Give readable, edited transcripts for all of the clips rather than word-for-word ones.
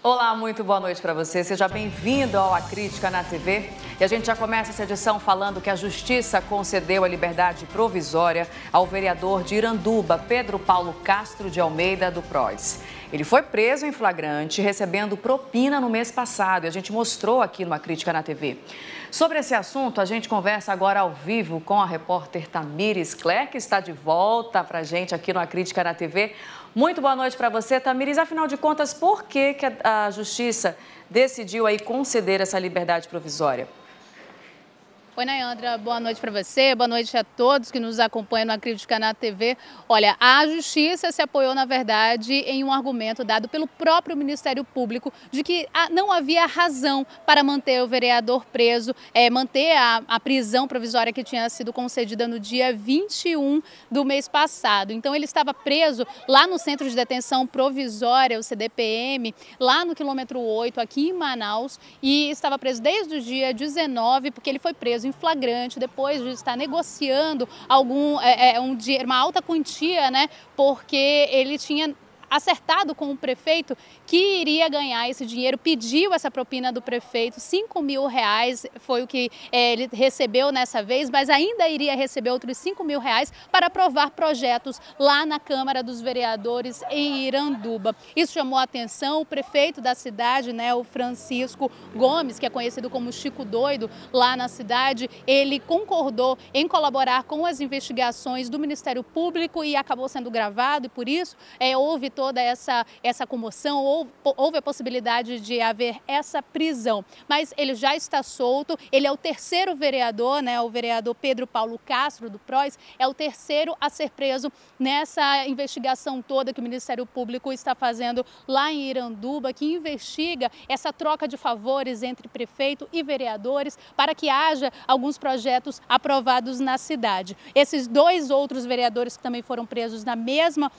Olá, muito boa noite para você. Seja bem-vindo ao A Crítica na TV. E a gente já começa essa edição falando que a Justiça concedeu a liberdade provisória ao vereador de Iranduba, Pedro Paulo Castro de Almeida, do PROS. Ele foi preso em flagrante, recebendo propina no mês passado. E a gente mostrou aqui no A Crítica na TV. Sobre esse assunto, a gente conversa agora ao vivo com a repórter Tamires Cler, que está de volta para a gente aqui no A Crítica na TV. Muito boa noite para você, Tamires. Afinal de contas, por que a Justiça decidiu aí conceder essa liberdade provisória? Oi, Nayandra, boa noite para você, boa noite a todos que nos acompanham na Crítica na TV. Olha, a Justiça se apoiou, na verdade, em um argumento dado pelo próprio Ministério Público de que não havia razão para manter o vereador preso, manter a prisão provisória que tinha sido concedida no dia 21 do mês passado. Então, ele estava preso lá no Centro de Detenção Provisória, o CDPM, lá no quilômetro 8, aqui em Manaus, e estava preso desde o dia 19, porque ele foi preso em flagrante, depois de estar negociando uma alta quantia, né? Porque ele tinha acertado com o prefeito que iria ganhar esse dinheiro, pediu essa propina do prefeito, R$5.000 foi o que ele recebeu nessa vez, mas ainda iria receber outros R$5.000 para aprovar projetos lá na Câmara dos Vereadores em Iranduba. Isso chamou a atenção, o prefeito da cidade, né, o Francisco Gomes, que é conhecido como Chico Doido lá na cidade, ele concordou em colaborar com as investigações do Ministério Público e acabou sendo gravado, e por isso houve toda essa comoção, houve a possibilidade de haver essa prisão. Mas ele já está solto, ele é o terceiro vereador, né, o vereador Pedro Paulo Castro, do PROS, é o terceiro a ser preso nessa investigação toda que o Ministério Público está fazendo lá em Iranduba, que investiga essa troca de favores entre prefeito e vereadores para que haja alguns projetos aprovados na cidade. Esses dois outros vereadores que também foram presos na mesma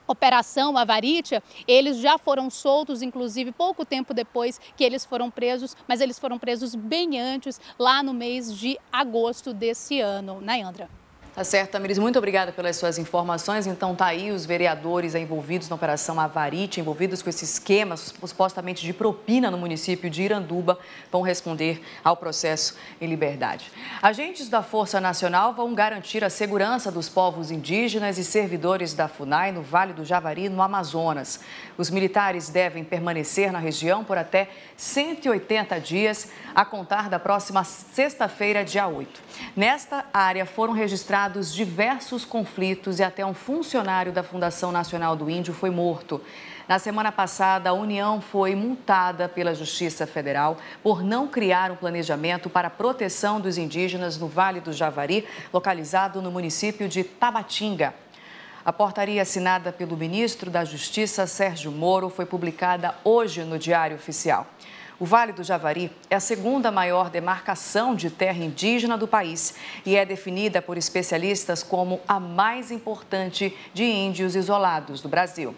Operação Avarítia, eles já foram soltos, inclusive pouco tempo depois que eles foram presos, mas eles foram presos bem antes, lá no mês de agosto desse ano. Nayandra. Tá certo, Tamires, muito obrigada pelas suas informações. Então tá aí os vereadores envolvidos na Operação Avarítia, envolvidos com esse esquema supostamente de propina no município de Iranduba, vão responder ao processo em liberdade. Agentes da Força Nacional vão garantir a segurança dos povos indígenas e servidores da FUNAI no Vale do Javari, no Amazonas. Os militares devem permanecer na região por até 180 dias, a contar da próxima sexta-feira, dia 8. Nesta área foram registrados diversos conflitos e até um funcionário da Fundação Nacional do Índio foi morto. Na semana passada, a União foi multada pela Justiça Federal por não criar um planejamento para a proteção dos indígenas no Vale do Javari, localizado no município de Tabatinga. A portaria assinada pelo ministro da Justiça, Sérgio Moro, foi publicada hoje no Diário Oficial. O Vale do Javari é a segunda maior demarcação de terra indígena do país e é definida por especialistas como a mais importante de índios isolados do Brasil.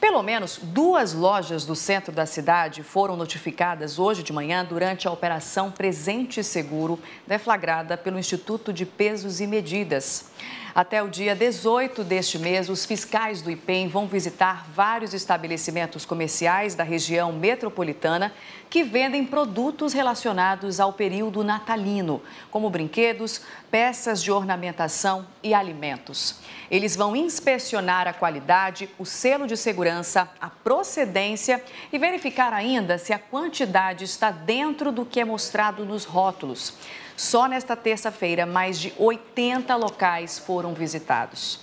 Pelo menos 2 lojas do centro da cidade foram notificadas hoje de manhã durante a Operação Presente Seguro, deflagrada pelo Instituto de Pesos e Medidas. Até o dia 18 deste mês, os fiscais do IPEM vão visitar vários estabelecimentos comerciais da região metropolitana que vendem produtos relacionados ao período natalino, como brinquedos, peças de ornamentação e alimentos. Eles vão inspecionar a qualidade, o selo de segurança, a procedência e verificar ainda se a quantidade está dentro do que é mostrado nos rótulos. Só nesta terça-feira, mais de 80 locais foram visitados.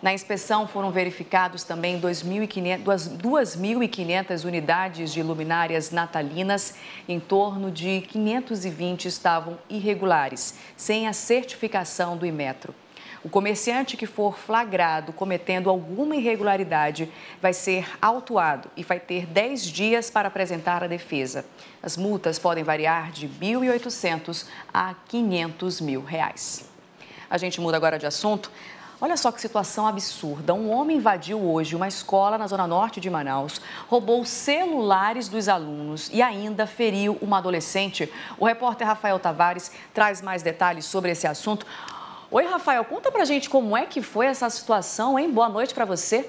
Na inspeção foram verificados também 2.500 unidades de luminárias natalinas. Em torno de 520 estavam irregulares, sem a certificação do Inmetro. O comerciante que for flagrado cometendo alguma irregularidade vai ser autuado e vai ter 10 dias para apresentar a defesa. As multas podem variar de R$ 1.800 a R$ 500 mil. A gente muda agora de assunto. Olha só que situação absurda. Um homem invadiu hoje uma escola na zona norte de Manaus, roubou celulares dos alunos e ainda feriu uma adolescente. O repórter Rafael Tavares traz mais detalhes sobre esse assunto. Oi, Rafael, conta pra gente como é que foi essa situação, hein? Boa noite pra você.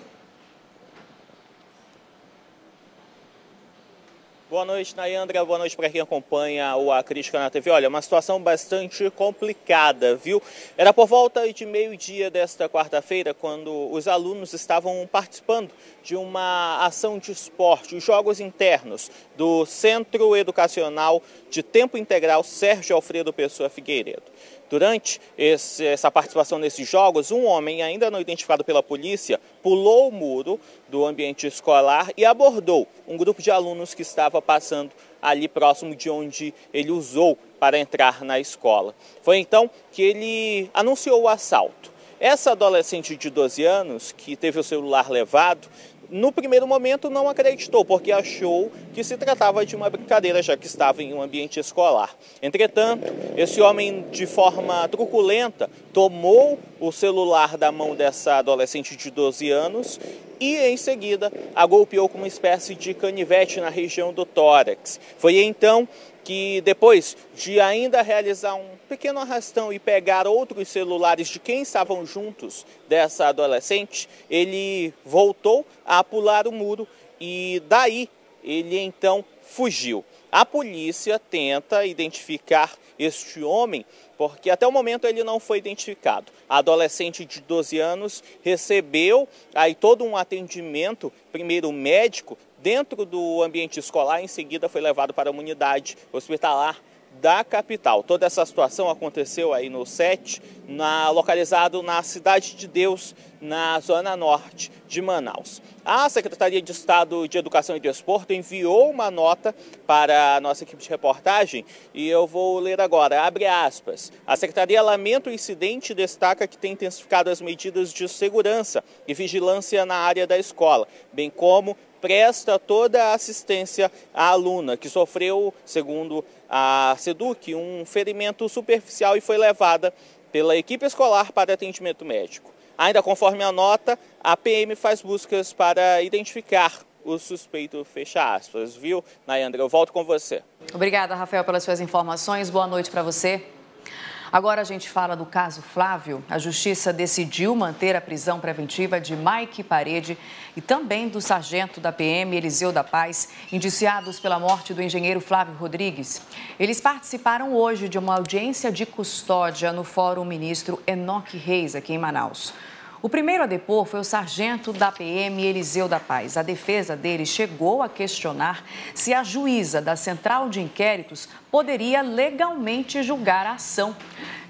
Boa noite, Nayandra. Boa noite para quem acompanha o A Crítica na TV. Olha, uma situação bastante complicada, viu? Era por volta de meio-dia desta quarta-feira, quando os alunos estavam participando de uma ação de esporte, os Jogos Internos do Centro Educacional de Tempo Integral Sérgio Alfredo Pessoa Figueiredo. Durante essa participação nesses jogos, um homem, ainda não identificado pela polícia, pulou o muro do ambiente escolar e abordou um grupo de alunos que estava passando ali próximo de onde ele usou para entrar na escola. Foi então que ele anunciou o assalto. Essa adolescente de 12 anos, que teve o celular levado, no primeiro momento não acreditou, porque achou que se tratava de uma brincadeira, já que estava em um ambiente escolar. Entretanto, esse homem, de forma truculenta, tomou o celular da mão dessa adolescente de 12 anos e, em seguida, a golpeou com uma espécie de canivete na região do tórax. Foi então que, depois de ainda realizar um pequeno arrastão e pegar outros celulares de quem estavam juntos dessa adolescente, ele voltou a pular o muro e daí ele então fugiu. A polícia tenta identificar este homem, porque até o momento ele não foi identificado. A adolescente de 12 anos recebeu aí todo um atendimento, primeiro médico, dentro do ambiente escolar, em seguida foi levado para uma unidade hospitalar da capital. Toda essa situação aconteceu aí no 7, localizado na Cidade de Deus, na zona norte de Manaus. A Secretaria de Estado de Educação e Desporto enviou uma nota para a nossa equipe de reportagem e eu vou ler agora, abre aspas. A Secretaria lamenta o incidente e destaca que tem intensificado as medidas de segurança e vigilância na área da escola, bem como presta toda a assistência à aluna, que sofreu, segundo a SEDUC, um ferimento superficial e foi levada pela equipe escolar para atendimento médico. Ainda conforme a nota, a PM faz buscas para identificar o suspeito, fecha aspas, viu, Nayandra? Eu volto com você. Obrigada, Rafael, pelas suas informações. Boa noite para você. Agora a gente fala do caso Flávio. A Justiça decidiu manter a prisão preventiva de Mike Parede e também do sargento da PM, Eliseu da Paz, indiciados pela morte do engenheiro Flávio Rodrigues. Eles participaram hoje de uma audiência de custódia no Fórum Ministro Enoque Reis, aqui em Manaus. O primeiro a depor foi o sargento da PM, Eliseu da Paz. A defesa dele chegou a questionar se a juíza da Central de Inquéritos poderia legalmente julgar a ação.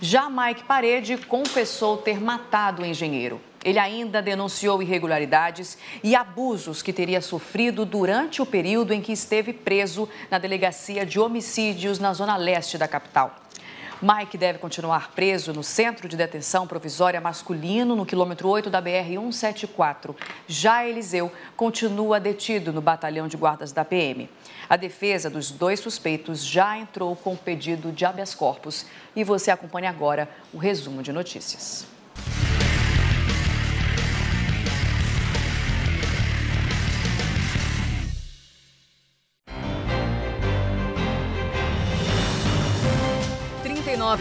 Já Mike Parede confessou ter matado o engenheiro. Ele ainda denunciou irregularidades e abusos que teria sofrido durante o período em que esteve preso na Delegacia de Homicídios na zona leste da capital. Mike deve continuar preso no Centro de Detenção Provisória Masculino, no quilômetro 8 da BR-174. Já Eliseu continua detido no Batalhão de Guardas da PM. A defesa dos dois suspeitos já entrou com pedido de habeas corpus. E você acompanha agora o resumo de notícias.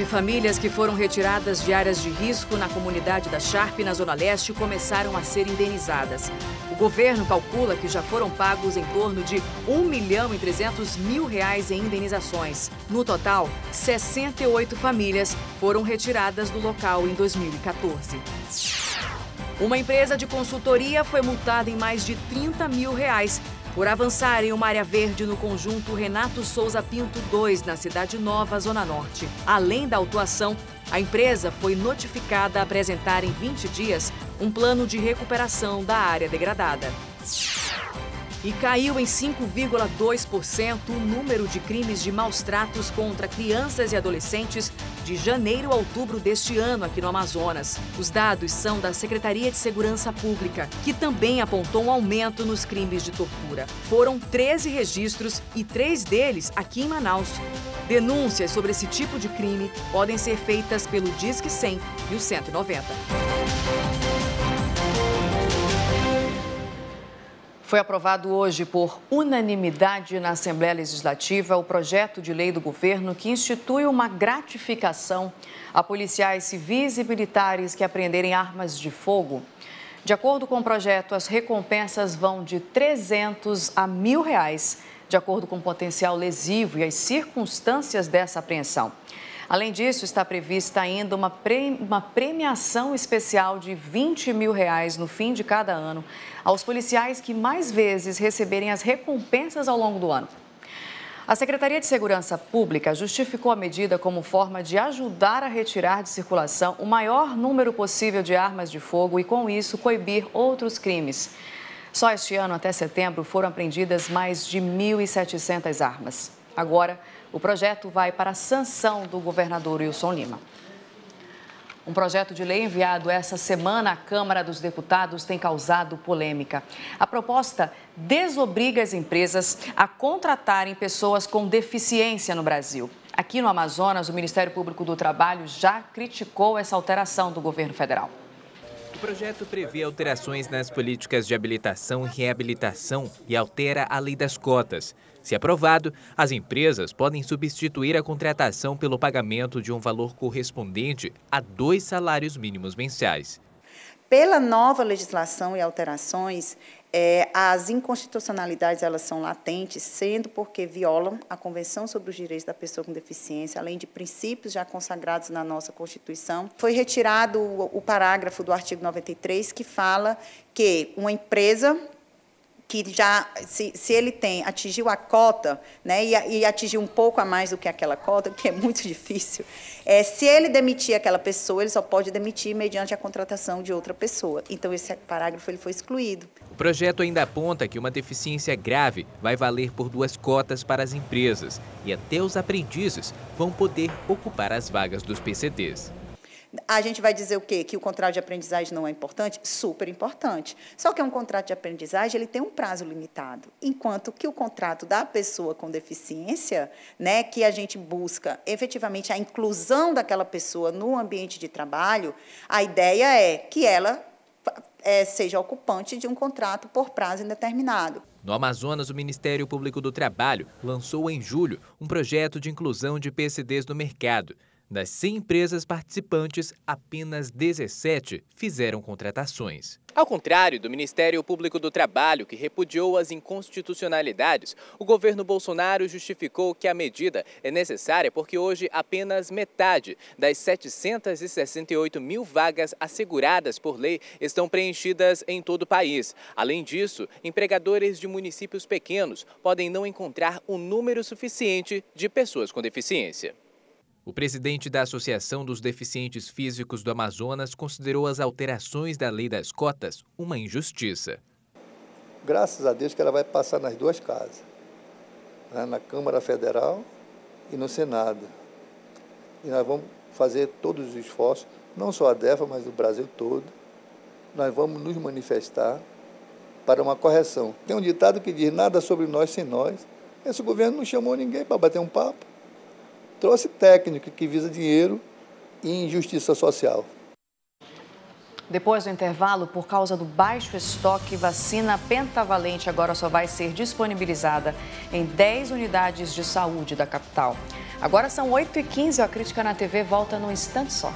Famílias que foram retiradas de áreas de risco na comunidade da Sharp, na Zona Leste, começaram a ser indenizadas. O governo calcula que já foram pagos em torno de R$ 1.300.000 em indenizações. No total, 68 famílias foram retiradas do local em 2014. Uma empresa de consultoria foi multada em mais de R$ 30.000 por avançar em uma área verde no conjunto Renato Souza Pinto 2, na Cidade Nova, Zona Norte. Além da autuação, a empresa foi notificada a apresentar em 20 dias um plano de recuperação da área degradada. E caiu em 5,2% o número de crimes de maus-tratos contra crianças e adolescentes de janeiro a outubro deste ano aqui no Amazonas. Os dados são da Secretaria de Segurança Pública, que também apontou um aumento nos crimes de tortura. Foram 13 registros e 3 deles aqui em Manaus. Denúncias sobre esse tipo de crime podem ser feitas pelo Disque 100 e o 190. Foi aprovado hoje por unanimidade na Assembleia Legislativa o projeto de lei do governo que institui uma gratificação a policiais civis e militares que apreenderem armas de fogo. De acordo com o projeto, as recompensas vão de R$ 300 a R$ 1.000, de acordo com o potencial lesivo e as circunstâncias dessa apreensão. Além disso, está prevista ainda uma premiação especial de R$20 mil no fim de cada ano aos policiais que mais vezes receberem as recompensas ao longo do ano. A Secretaria de Segurança Pública justificou a medida como forma de ajudar a retirar de circulação o maior número possível de armas de fogo e, com isso, coibir outros crimes. Só este ano, até setembro, foram apreendidas mais de 1.700 armas. Agora, o projeto vai para a sanção do governador Wilson Lima. Um projeto de lei enviado essa semana à Câmara dos Deputados tem causado polêmica. A proposta desobriga as empresas a contratarem pessoas com deficiência no Brasil. Aqui no Amazonas, o Ministério Público do Trabalho já criticou essa alteração do governo federal. O projeto prevê alterações nas políticas de habilitação e reabilitação e altera a lei das cotas. Se aprovado, as empresas podem substituir a contratação pelo pagamento de um valor correspondente a 2 salários mínimos mensais. Pela nova legislação e alterações, as inconstitucionalidades elas são latentes, sendo porque violam a Convenção sobre os Direitos da Pessoa com Deficiência, além de princípios já consagrados na nossa Constituição. Foi retirado o parágrafo do artigo 93 que fala que uma empresa que já, se ele atingiu a cota, né, e atingiu um pouco a mais do que aquela cota, que é muito difícil, se ele demitir aquela pessoa, ele só pode demitir mediante a contratação de outra pessoa. Então, esse parágrafo ele foi excluído. O projeto ainda aponta que uma deficiência grave vai valer por 2 cotas para as empresas e até os aprendizes vão poder ocupar as vagas dos PCDs. A gente vai dizer o quê? Que o contrato de aprendizagem não é importante? Super importante. Só que um contrato de aprendizagem ele tem um prazo limitado, enquanto que o contrato da pessoa com deficiência, né, que a gente busca efetivamente a inclusão daquela pessoa no ambiente de trabalho, a ideia é que ela seja ocupante de um contrato por prazo indeterminado. No Amazonas, o Ministério Público do Trabalho lançou em julho um projeto de inclusão de PCDs no mercado. Das 100 empresas participantes, apenas 17 fizeram contratações. Ao contrário do Ministério Público do Trabalho, que repudiou as inconstitucionalidades, o governo Bolsonaro justificou que a medida é necessária porque hoje apenas metade das 768 mil vagas asseguradas por lei estão preenchidas em todo o país. Além disso, empregadores de municípios pequenos podem não encontrar um número suficiente de pessoas com deficiência. O presidente da Associação dos Deficientes Físicos do Amazonas considerou as alterações da lei das cotas uma injustiça. Graças a Deus que ela vai passar nas 2 casas, né, na Câmara Federal e no Senado. E nós vamos fazer todos os esforços, não só a DEFA, mas o Brasil todo. Nós vamos nos manifestar para uma correção. Tem um ditado que diz, nada sobre nós sem nós. Esse governo não chamou ninguém para bater um papo. Trouxe técnico que visa dinheiro e injustiça social. Depois do intervalo, por causa do baixo estoque, vacina pentavalente agora só vai ser disponibilizada em 10 unidades de saúde da capital. Agora são 8h15, a Crítica na TV volta num instante só.